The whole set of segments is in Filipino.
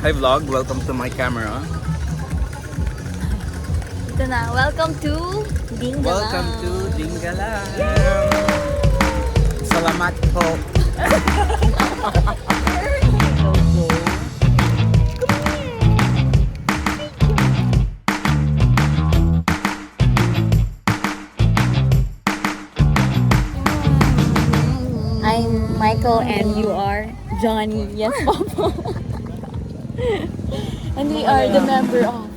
Hi vlog, welcome to my camera. Ito na, welcome to Dingalan. Welcome to Dingalan. Salamat po. I'm Michael and you are Johnny. Yes, Papa. And we are the member of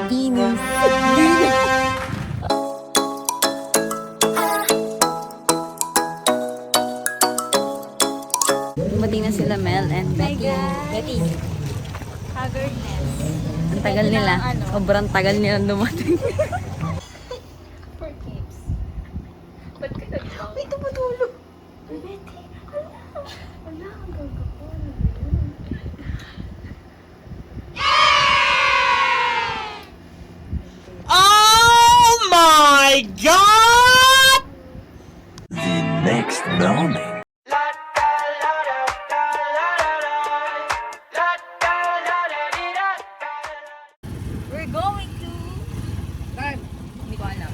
Venus. Dumating na sila Mel and Betty. Betty. Haggardness. Ang tagal nila. Sobrang tagal nila dumating. For keeps. Ba't ka nagtawa? Uy, tumutulog. Betty, ala, ang gaga ko. Oh my God! The next morning. We're going to... Hindi ko alam.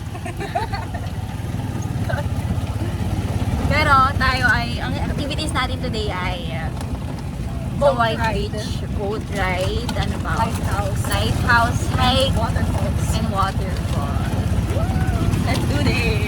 Pero tayo ay, ang activities natin today ay Boat sa White ride. Beach, boat ride, ano ba? Lighthouse. Hike, Waterfalls. and waterfall. Let's do this.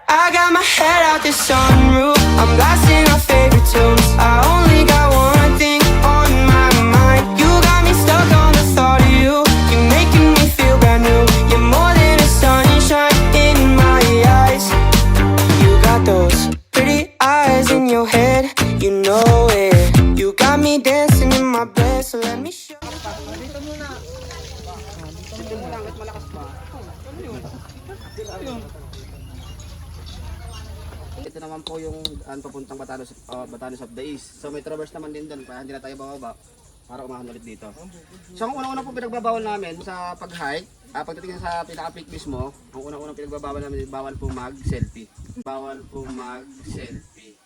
I got my head out the sunroof. I'm blasting our favorite tunes. I only got one thing on my mind. You got me stuck on the thought of you. You're making me feel brand new. You're more than a sunshine in my eyes. You got those pretty eyes in your head. You know it. You got me dancing in my bed. So let me show you. Ito naman po yung papuntang Batanes of the East. So may traverse naman din doon para hindi na tayo bababa para umahan ulit dito. So ang unang-una po pinagbabawal namin sa pag-hike, pagdating sa pinaka-peak mismo, ang unang-unang pinagbabawal namin bawal po mag-selfie. Bawal po mag-selfie.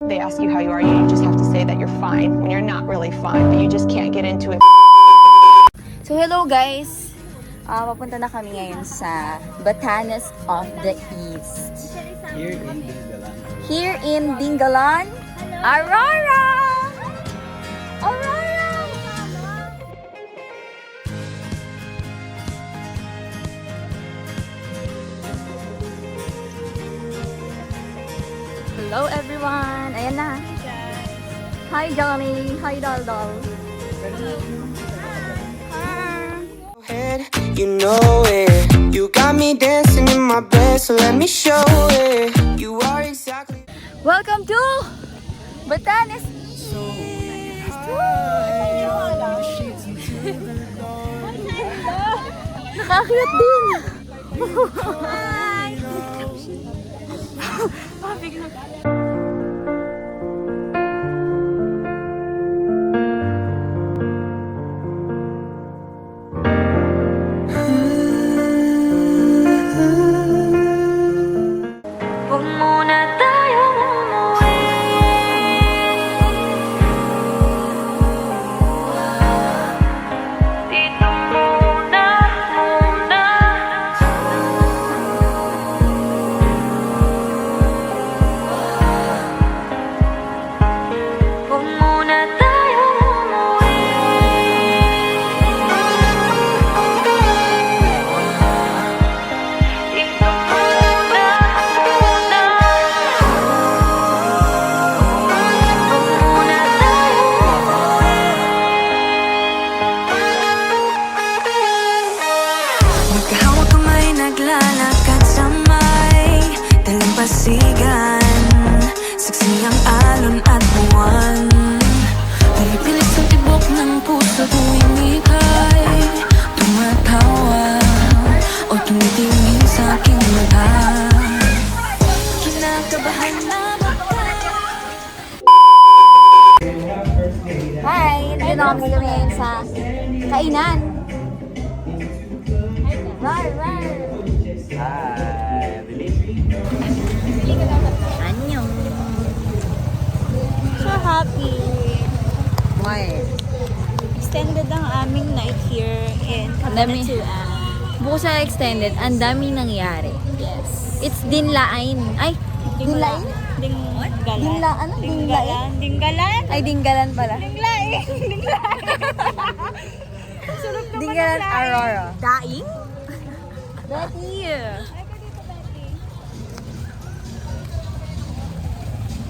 They ask you how you are, you just have to say that you're fine when you're not really fine, but you just can't get into it. So hello guys! Papunta na kami ngayon sa Batanes of the East. Here in Dingalan. Here in Dingalan, Aurora! Aurora! Hello everyone! Ayan na. Hi Johnny! Hi Daldal! Head, you know it. You got me dancing in my bed, so let me show it. You are exactly. Welcome to Batanes East! Nakakiyat din! Huwag muna tayong umuwi. Dito muna. Economics kami ngayon sa kainan. Rar, rar. Hi, bilis. Annyeong. So happy. Why? Extended ang aming night here in Dami. Cabanatuan. Bukod sa extended, ang daming nangyari. Yes. It's dinlain. Ay, dinlain? Dinggalan. Dingla, ano? Dinggalan. Dinggalan? Ay, dinggalan pala. Dinglain. Dinglain. Sunod naman Dinggalan ang lain. Aurora. Daing? Betty!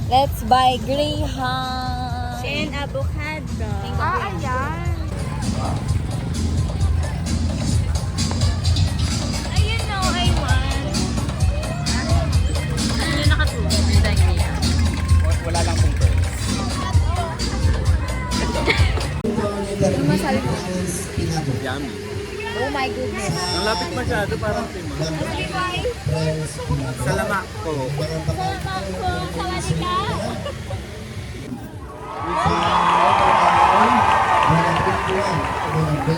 Let's buy Greyhound. And avocado. Ayan. Ayun no, I want. Ano yung nakatulog? Wala lang pong birds. Yummy. Oh my goodness. Ang lapit masyado, parang tima. Salamat ko.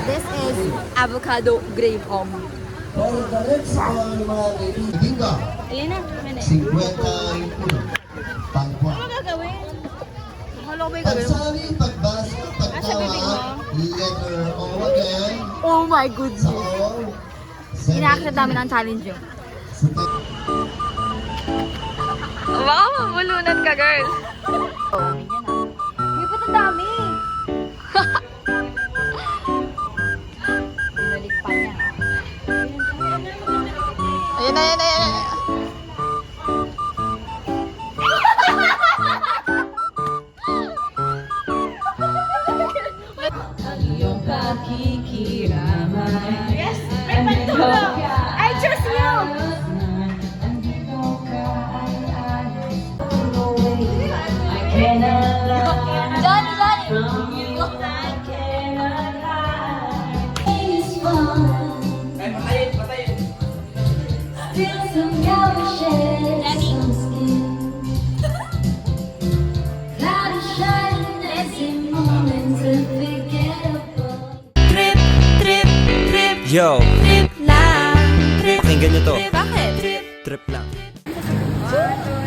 This is avocado Greyhound. Ayun na. Ano 51 Pangkwa. gagawin? Halo ba Pagsali, pagbasa, pagtawa, letter O again. Oh my goodness. Sa O. Ina-accept namin ang challenge yun. Sa Baka mabulunan ka, girl. Hindi pa ito dami. Binalik pa niya. Ayan na, ayan na, ayan na. Yes! May pantulog! I choose you! Johnny, Johnny! Yo! Pakinggan nyo to. Bakit? Trip lang. 1, 2,